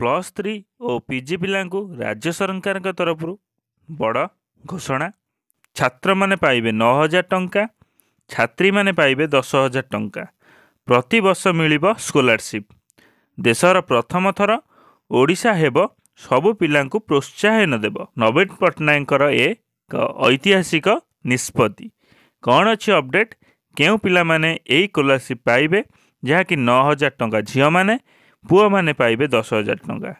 +3 ଓ PG ପିଲାଙ୍କୁ ରାଜ୍ୟ ସରକାରଙ୍କ ତରଫରୁ ବଡ଼ ଘୋଷଣା। ଛାତ୍ରମାନେ ପାଇବେ 9,000 ଟଙ୍କା, ଛାତ୍ରୀମାନେ ପାଇବେ 10,000 ଟଙ୍କା। ପ୍ରତିବର୍ଷ ମିଳିବ ସ୍କଲାରସିପ୍। ଦେଶର ପ୍ରଥମ ଥର ଓଡ଼ିଶା ହେବ ସବୁ ପିଲାଙ୍କୁ ପ୍ରୋତ୍ସାହନ ଦେବ। ନବୀନ ପଟ୍ଟନାୟକଙ୍କର ଏକ ଐତିହାସିକ ନିଷ୍ପତ୍ତି। କ'ଣ ଅଛି ଅପଡ଼େଟ୍? କେଉଁ ପିଲାମାନେ ଏହି ସ୍କଲାରସିପ୍ ପାଇବେ? ଯାହାକି 9,000 ଟଙ୍କା ଝିଅମାନେ, ପୁଅମାନେ ପାଇବେ 10,000 ଟଙ୍କା।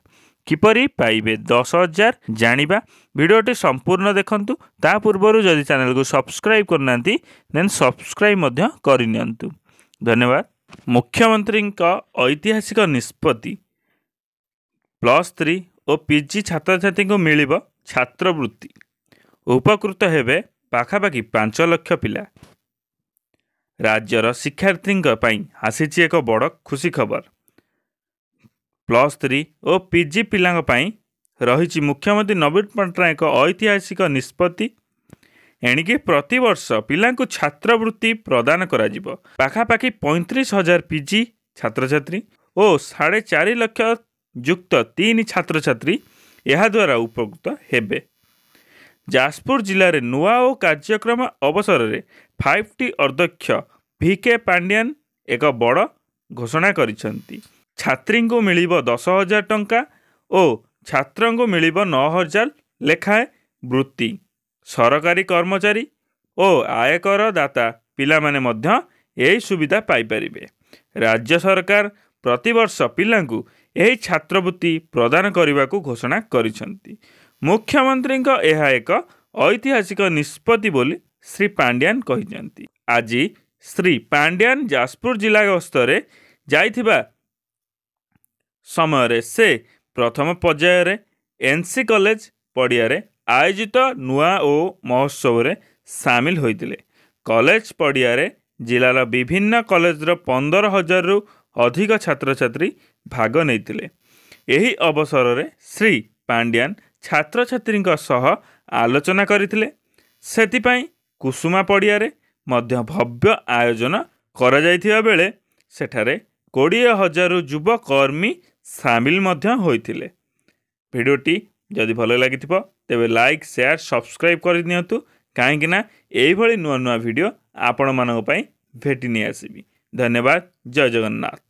କିପରି ପାଇବେ 10,000 ଜାଣିବା। ଭିଡ଼ିଓଟି ସମ୍ପୂର୍ଣ୍ଣ ଦେଖନ୍ତୁ। ତା ପୂର୍ବରୁ ଯଦି ଚ୍ୟାନେଲକୁ ସବସ୍କ୍ରାଇବ୍ କରିନାହାନ୍ତି ଦେନ୍ ସବସ୍କ୍ରାଇବ୍ ମଧ୍ୟ କରିନିଅନ୍ତୁ। ଧନ୍ୟବାଦ। ମୁଖ୍ୟମନ୍ତ୍ରୀଙ୍କ ଐତିହାସିକ ନିଷ୍ପତ୍ତି। +3 ଓ ପିଜି ଛାତ୍ରଛାତ୍ରୀଙ୍କୁ ମିଳିବ ଛାତ୍ରବୃତ୍ତି। ଉପକୃତ ହେବେ ପାଖାପାଖି 5 ଲକ୍ଷ ପିଲା। ରାଜ୍ୟର ଶିକ୍ଷାର୍ଥୀଙ୍କ ପାଇଁ ଆସିଛି ଏକ ବଡ଼ ଖୁସି ଖବର। +3 ଓ ପିଜି ପିଲାଙ୍କ ପାଇଁ ରହିଛି ମୁଖ୍ୟମନ୍ତ୍ରୀ ନବୀନ ପଟ୍ଟନାୟକ ଐତିହାସିକ ନିଷ୍ପତ୍ତି। ଏଣିକି ପ୍ରତିବର୍ଷ ପିଲାଙ୍କୁ ଛାତ୍ରବୃତ୍ତି ପ୍ରଦାନ କରାଯିବ। ପାଖାପାଖି 35,000 ପିଜି ଛାତ୍ରଛାତ୍ରୀ ଓ 4.5 ଲକ୍ଷ ଯୁକ୍ତ 3 ଛାତ୍ରଛାତ୍ରୀ ଏହାଦ୍ୱାରା ଉପକୃତ ହେବେ। ଯାଜପୁର ଜିଲ୍ଲାରେ ନୂଆ ଓ କାର୍ଯ୍ୟକ୍ରମ ଅବସରରେ 5T ଅଧ୍ୟକ୍ଷ VK ପାଣ୍ଡିଆନ୍ ଏକ ବଡ଼ ଘୋଷଣା କରିଛନ୍ତି। ଛାତ୍ରୀଙ୍କୁ ମିଳିବ 10,000 ଟଙ୍କା ଓ ଛାତ୍ରଙ୍କୁ ମିଳିବ 9,000 ଲେଖାଏଁ ବୃତ୍ତି। ସରକାରୀ କର୍ମଚାରୀ ଓ ଆୟକର ଦାତା ପିଲାମାନେ ମଧ୍ୟ ଏହି ସୁବିଧା ପାଇପାରିବେ। ରାଜ୍ୟ ସରକାର ପ୍ରତିବର୍ଷ ପିଲାଙ୍କୁ ଏହି ଛାତ୍ରବୃତ୍ତି ପ୍ରଦାନ କରିବାକୁ ଘୋଷଣା କରିଛନ୍ତି। ମୁଖ୍ୟମନ୍ତ୍ରୀଙ୍କ ଏହା ଏକ ଐତିହାସିକ ନିଷ୍ପତ୍ତି ବୋଲି ଶ୍ରୀ ପାଣ୍ଡିଆନ୍ କହିଛନ୍ତି। ଆଜି ଶ୍ରୀ ପାଣ୍ଡିଆନ୍ ଯାଜପୁର ଜିଲ୍ଲା ଗସ୍ତରେ ଯାଇଥିବା ସମୟରେ ସେ ପ୍ରଥମ ପର୍ଯ୍ୟାୟରେ NC କଲେଜ ପଡ଼ିଆରେ ଆୟୋଜିତ ନୂଆ ଓ ମହୋତ୍ସବରେ ସାମିଲ ହୋଇଥିଲେ। କଲେଜ ପଡ଼ିଆରେ ଜିଲ୍ଲାର ବିଭିନ୍ନ କଲେଜର 15,000ରୁ ଅଧିକ ଛାତ୍ରଛାତ୍ରୀ ଭାଗ ନେଇଥିଲେ। ଏହି ଅବସରରେ ଶ୍ରୀ ପାଣ୍ଡିଆନ୍ ଛାତ୍ରଛାତ୍ରୀଙ୍କ ସହ ଆଲୋଚନା କରିଥିଲେ। ସେଥିପାଇଁ କୁସୁମା ପଡ଼ିଆରେ ମଧ୍ୟ ଭବ୍ୟ ଆୟୋଜନ କରାଯାଇଥିବା ବେଳେ ସେଠାରେ 20,000ରୁ ଯୁବ କର୍ମୀ ସାମିଲ ମଧ୍ୟ ହୋଇଥିଲେ। ଭିଡ଼ିଓଟି ଯଦି ଭଲ ଲାଗିଥିବ ତେବେ ଲାଇକ୍, ସେୟାର, ସବସ୍କ୍ରାଇବ୍ କରିନିଅନ୍ତୁ। କାହିଁକିନା ଏଇଭଳି ନୂଆ ନୂଆ ଭିଡ଼ିଓ ଆପଣମାନଙ୍କ ପାଇଁ ଭେଟି ନେଇ ଆସିବି। ଧନ୍ୟବାଦ। ଜୟ ଜଗନ୍ନାଥ।